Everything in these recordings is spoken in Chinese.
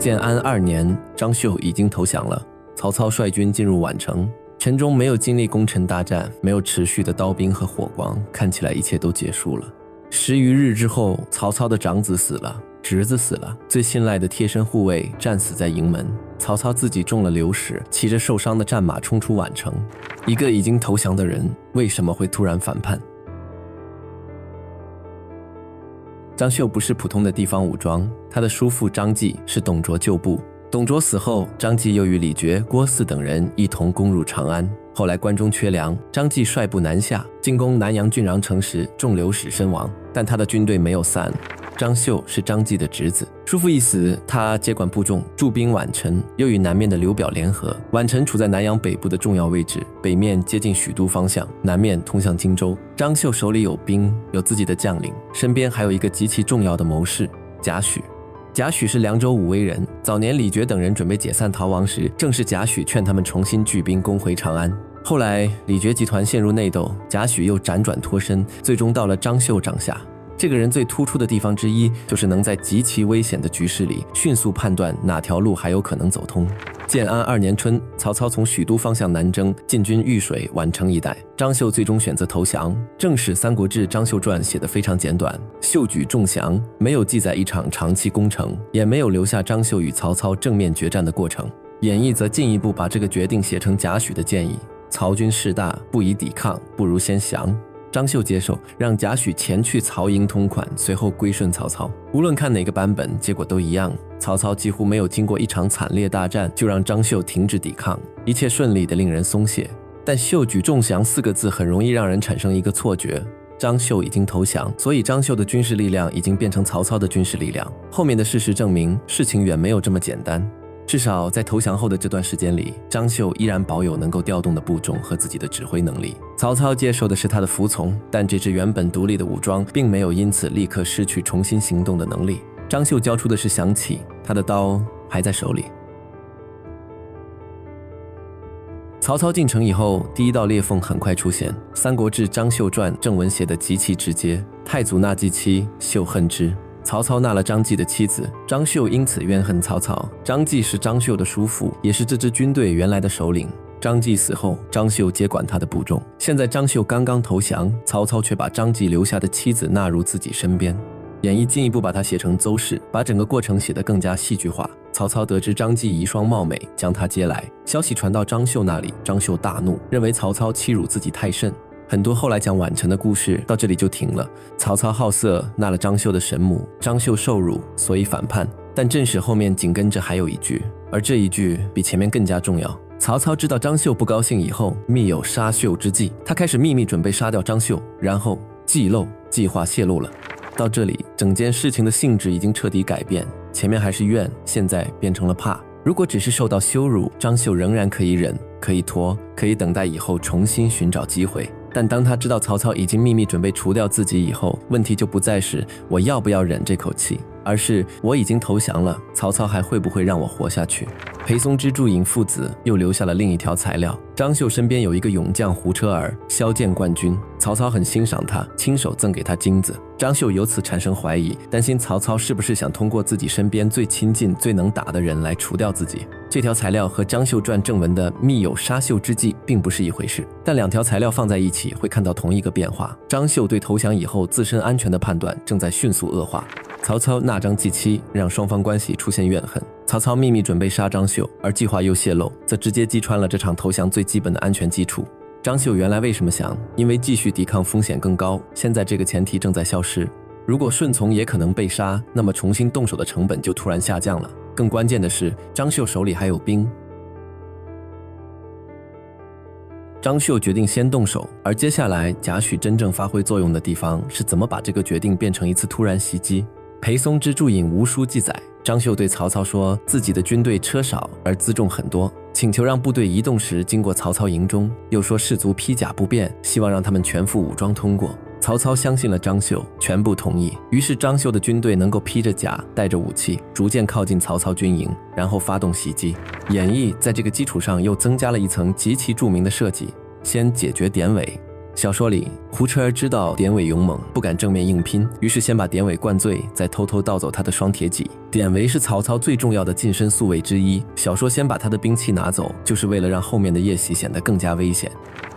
建安2年，张绣已经投降了。曹操率军进入宛城，城中没有经历攻城大战，没有持续的刀兵和火光，看起来一切都结束了。10余日之后，曹操的长子死了，侄子死了，最信赖的贴身护卫战死在营门。曹操自己中了流矢，骑着受伤的战马冲出宛城。一个已经投降的人，为什么会突然反叛？张绣不是普通的地方武装，他的叔父张继是董卓旧部。董卓死后，张继又与李傕、郭汜等人一同攻入长安。后来关中缺粮，张继率部南下，进攻南阳郡穰城时中流矢身亡，但他的军队没有散。张绣是张继的侄子，叔父一死，他接管部众，驻兵宛城，又与南面的刘表联合。宛城处在南阳北部的重要位置，北面接近许都方向，南面通向荆州。张绣手里有兵，有自己的将领，身边还有一个极其重要的谋士贾诩。贾诩是凉州武威人，早年李傕等人准备解散逃亡时，正是贾诩劝他们重新聚兵攻回长安。后来李傕集团陷入内斗，贾诩又辗转脱身，最终到了张绣掌下。这个人最突出的地方之一，就是能在极其危险的局势里迅速判断哪条路还有可能走通。建安2年春，曹操从许都方向南征，进军豫水、宛城一带。张绣最终选择投降。正史《三国志·张绣传》写得非常简短，秀举众降，没有记载一场长期攻城，也没有留下张绣与曹操正面决战的过程。演义则进一步把这个决定写成贾诩的建议：曹军势大，不宜抵抗，不如先降。张绣接受，让贾诩前去曹营通款，随后归顺曹操。无论看哪个版本，结果都一样。曹操几乎没有经过一场惨烈大战，就让张绣停止抵抗，一切顺利的令人松懈。但秀举众降4个字很容易让人产生一个错觉，张绣已经投降，所以张绣的军事力量已经变成曹操的军事力量。后面的事实证明，事情远没有这么简单。至少在投降后的这段时间里，张绣依然保有能够调动的部众和自己的指挥能力。曹操接受的是他的服从，但这支原本独立的武装并没有因此立刻失去重新行动的能力。张绣交出的是降旗，他的刀还在手里。曹操进城以后，第一道裂缝很快出现。《三国志·张绣传》正文写得极其直接：太祖纳季妻，绣恨之。曹操纳了张继的妻子，张绣因此怨恨曹操。张继是张绣的叔父，也是这支军队原来的首领。张继死后，张绣接管他的部众。现在张绣刚刚投降，曹操却把张继留下的妻子纳入自己身边。演义进一步把它写成邹氏，把整个过程写得更加戏剧化。曹操得知张继遗孀貌美，将他接来。消息传到张绣那里，张绣大怒，认为曹操欺辱自己太甚。很多后来讲宛城的故事到这里就停了。曹操好色，纳了张绣的神母，张绣受辱，所以反叛。但正史后面紧跟着还有一句，而这一句比前面更加重要。曹操知道张绣不高兴以后，密有杀绣之计，他开始秘密准备杀掉张绣，然后计划泄露了。到这里，整件事情的性质已经彻底改变，前面还是怨，现在变成了怕。如果只是受到羞辱，张绣仍然可以忍，可以拖，可以等待以后重新寻找机会。但当他知道曹操已经秘密准备除掉自己以后，问题就不再是我要不要忍这口气，而是我已经投降了，曹操还会不会让我活下去？裴松之、祝隐父子又留下了另一条材料：张绣身边有一个勇将胡车儿，骁剑冠军，曹操很欣赏他，亲手赠给他金子。张绣由此产生怀疑，担心曹操是不是想通过自己身边最亲近、最能打的人来除掉自己。这条材料和张绣传正文的密有杀绣之计并不是一回事，但两条材料放在一起会看到同一个变化：张绣对投降以后自身安全的判断正在迅速恶化。曹操纳张继妻，让双方关系出现怨恨。曹操秘密准备杀张绣，而计划又泄露，则直接击穿了这场投降最基本的安全基础。张绣原来为什么降？因为继续抵抗风险更高，现在这个前提正在消失。如果顺从也可能被杀，那么重新动手的成本就突然下降了。更关键的是，张绣手里还有兵。张绣决定先动手，而接下来贾诩真正发挥作用的地方是怎么把这个决定变成一次突然袭击。裴松之、祝隐无书记载，张绣对曹操说自己的军队车少而辎重很多，请求让部队移动时经过曹操营中，又说士卒披甲不便，希望让他们全副武装通过。曹操相信了张绣，全部同意。于是张绣的军队能够披着甲，带着武器，逐渐靠近曹操军营，然后发动袭击。演义在这个基础上又增加了一层极其著名的设计：先解决典韦。小说里，胡彻儿知道典韦勇猛，不敢正面硬拼，于是先把典韦灌醉，再偷偷盗走他的双铁戟。典韦是曹操最重要的近身宿卫之一，小说先把他的兵器拿走，就是为了让后面的夜袭显得更加危险。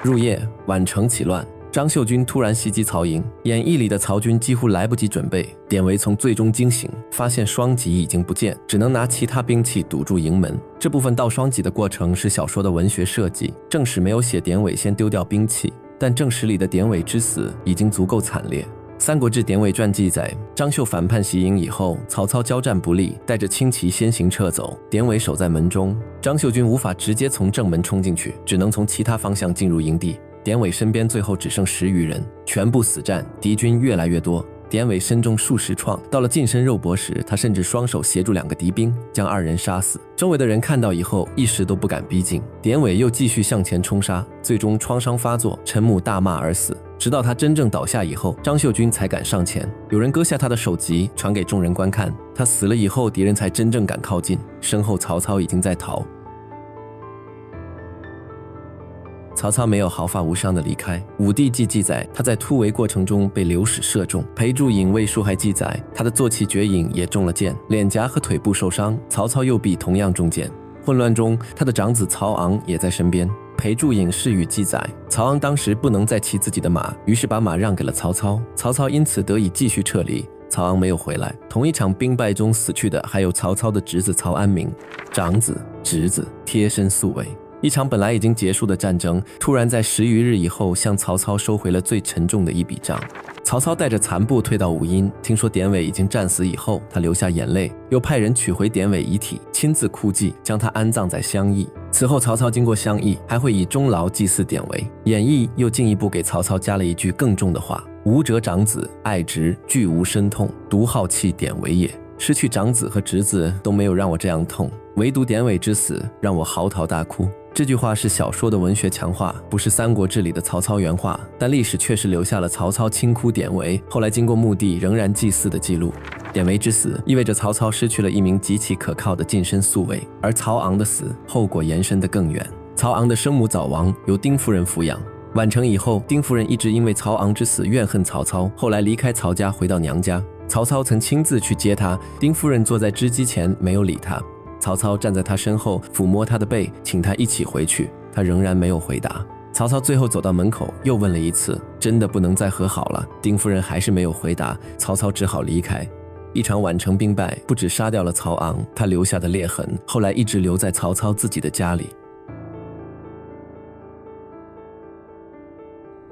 入夜，宛城起乱，张绣军突然袭击曹营，演义里的曹军几乎来不及准备。典韦从醉中惊醒，发现双戟已经不见，只能拿其他兵器堵住营门。这部分盗双戟的过程是小说的文学设计，正史没有写典韦先丢掉兵器，但正史里的典韦之死已经足够惨烈。《三国志·典韦传》记载，张绣反叛袭营以后，曹操交战不利，带着轻骑先行撤走，典韦守在门中，张绣军无法直接从正门冲进去，只能从其他方向进入营地。典韦身边最后只剩10余人，全部死战，敌军越来越多。典韦身中数十创，到了近身肉搏时，他甚至双手协助2个敌兵，将2人杀死。周围的人看到以后，一时都不敢逼近。典韦又继续向前冲杀，最终创伤发作，陈母大骂而死。直到他真正倒下以后，张绣军才敢上前。有人割下他的首级，传给众人观看。他死了以后，敌人才真正敢靠近。身后曹操已经在逃。曹操没有毫发无伤地离开。武帝纪记载，他在突围过程中被流矢射中。裴注引魏书还记载，他的坐骑绝影也中了箭，脸颊和腿部受伤。曹操右臂同样中箭。混乱中，他的长子曹昂也在身边。裴注引誓语记载，曹昂当时不能再骑自己的马，于是把马让给了曹操。曹操因此得以继续撤离。曹昂没有回来。同一场兵败中死去的还有曹操的侄子曹安民，长子、侄子贴身宿卫。一场本来已经结束的战争，突然在10余日以后向曹操收回了最沉重的一笔账。曹操带着残部退到武阴，听说典韦已经战死以后，他流下眼泪，又派人取回典韦遗体，亲自哭祭，将他安葬在襄邑。此后曹操经过襄邑，还会以钟牢祭祀典韦。演义又进一步给曹操加了一句更重的话：吾者长子，爱侄，俱无身痛，独好弃典韦也。失去长子和侄子都没有让我这样痛，唯独典韦之死让我嚎啕大哭。这句话是小说的文学强化，不是《三国志》里的曹操原话，但历史确实留下了曹操轻哭典韦，后来经过墓地仍然祭祀的记录。典韦之死意味着曹操失去了一名极其可靠的近身宿卫，而曹昂的死后果延伸得更远。曹昂的生母早亡，由丁夫人抚养。宛城以后，丁夫人一直因为曹昂之死怨恨曹操，后来离开曹家回到娘家。曹操曾亲自去接她，丁夫人坐在织机前没有理他。曹操站在他身后抚摸他的背，请他一起回去，他仍然没有回答。曹操最后走到门口，又问了一次，真的不能再和好了？丁夫人还是没有回答，曹操只好离开。一场宛城兵败不只杀掉了曹昂，他留下的裂痕后来一直留在曹操自己的家里。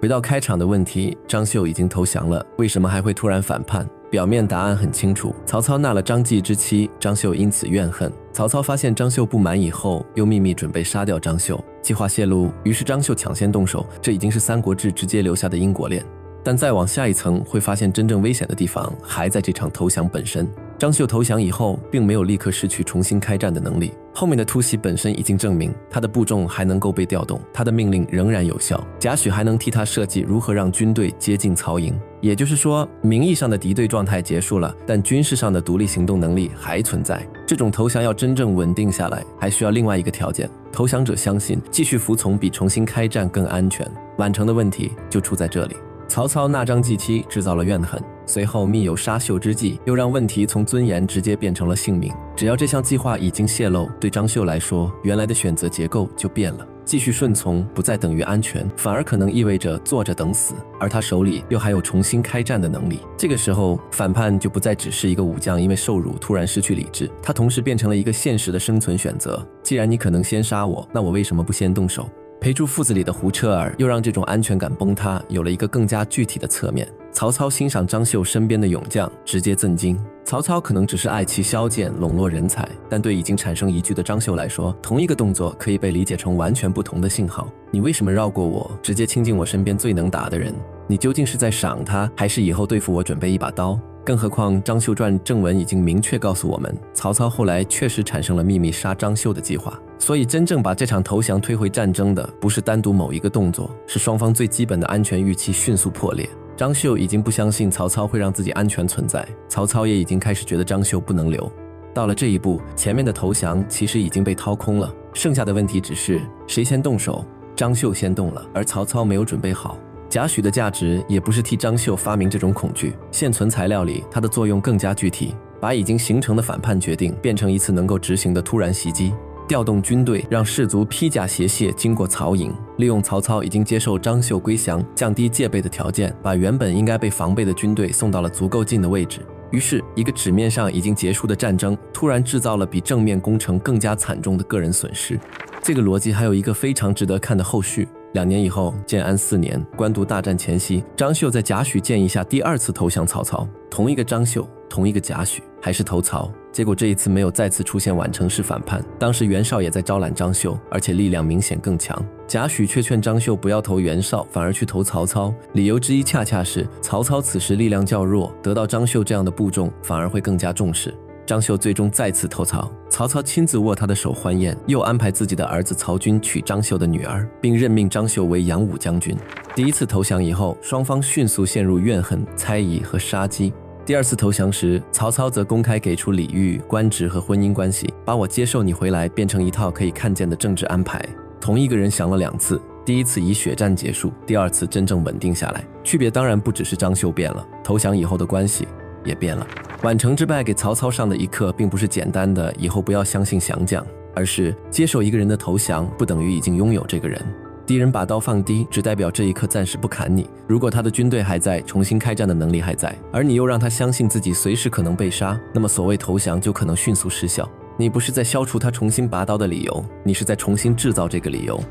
回到开场的问题，张绣已经投降了，为什么还会突然反叛？表面答案很清楚，曹操纳了张继之妻，张绣因此怨恨。曹操发现张绣不满以后，又秘密准备杀掉张绣，计划泄露，于是张绣抢先动手，这已经是《三国志》直接留下的因果链。但再往下一层，会发现真正危险的地方还在这场投降本身。张绣投降以后，并没有立刻失去重新开战的能力，后面的突袭本身已经证明他的部众还能够被调动，他的命令仍然有效，贾诩还能替他设计如何让军队接近曹营。也就是说，名义上的敌对状态结束了，但军事上的独立行动能力还存在。这种投降要真正稳定下来，还需要另外一个条件，投降者相信继续服从比重新开战更安全。宛城的问题就出在这里。曹操纳张继妻制造了怨恨，随后密有杀秀之计，又让问题从尊严直接变成了性命。只要这项计划已经泄露，对张绣来说，原来的选择结构就变了。继续顺从不再等于安全，反而可能意味着坐着等死，而他手里又还有重新开战的能力。这个时候，反叛就不再只是一个武将因为受辱突然失去理智，他同时变成了一个现实的生存选择。既然你可能先杀我，那我为什么不先动手？裴注父子里的胡彻儿又让这种安全感崩塌有了一个更加具体的侧面。曹操欣赏张绣身边的勇将，直接震惊。曹操可能只是爱其骁剑，笼络人才，但对已经产生疑惧的张绣来说，同一个动作可以被理解成完全不同的信号。你为什么绕过我，直接亲近我身边最能打的人？你究竟是在赏他，还是以后对付我准备一把刀？更何况张绣传正文已经明确告诉我们，曹操后来确实产生了秘密杀张绣的计划。所以真正把这场投降推回战争的，不是单独某一个动作，是双方最基本的安全预期迅速破裂。张绣已经不相信曹操会让自己安全存在，曹操也已经开始觉得张绣不能留。到了这一步，前面的投降其实已经被掏空了，剩下的问题只是谁先动手。张绣先动了，而曹操没有准备好。贾诩的价值也不是替张绣发明这种恐惧，现存材料里，它的作用更加具体，把已经形成的反叛决定变成一次能够执行的突然袭击。调动军队，让士卒披甲挟械经过曹营，利用曹操已经接受张绣归降、降低戒备的条件，把原本应该被防备的军队送到了足够近的位置。于是，一个纸面上已经结束的战争，突然制造了比正面攻城更加惨重的个人损失。这个逻辑还有一个非常值得看的后续。2年以后，建安4年，官渡大战前夕，张绣在贾诩建议下第2次投降曹操，同一个张绣，同一个贾诩，还是投曹。结果这一次没有再次出现宛城式反叛，当时袁绍也在招揽张绣，而且力量明显更强。贾诩却劝张绣不要投袁绍，反而去投曹操，理由之一恰恰是曹操此时力量较弱，得到张绣这样的部众，反而会更加重视。张绣最终再次投曹，曹操亲自握他的手欢宴，又安排自己的儿子曹军娶张绣的女儿，并任命张绣为扬武将军。第1次投降以后，双方迅速陷入怨恨、猜疑和杀机。第2次投降时，曹操则公开给出礼遇、官职和婚姻关系，把我接受你回来变成一套可以看见的政治安排。同一个人降了2次，第1次以血战结束，第2次真正稳定下来。区别当然不只是张绣变了，投降以后的关系也变了。宛城之败给曹操上的一课，并不是简单的以后不要相信降将，而是接受一个人的投降不等于已经拥有这个人。敌人把刀放低，只代表这一刻暂时不砍你。如果他的军队还在，重新开战的能力还在，而你又让他相信自己随时可能被杀，那么所谓投降就可能迅速失效。你不是在消除他重新拔刀的理由，你是在重新制造这个理由。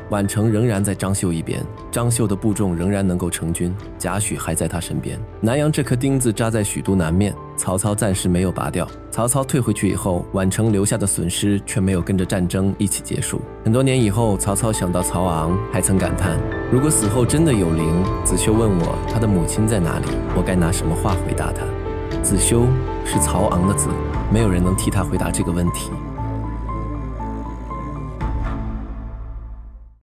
宛城仍然在张绣一边，张绣的部众仍然能够成军，贾诩还在他身边。南阳这颗钉子扎在许都南面，曹操暂时没有拔掉。曹操退回去以后，宛城留下的损失却没有跟着战争一起结束。很多年以后，曹操想到曹昂，还曾感叹：如果死后真的有灵，子修问我他的母亲在哪里，我该拿什么话回答他？子修是曹昂的子，没有人能替他回答这个问题。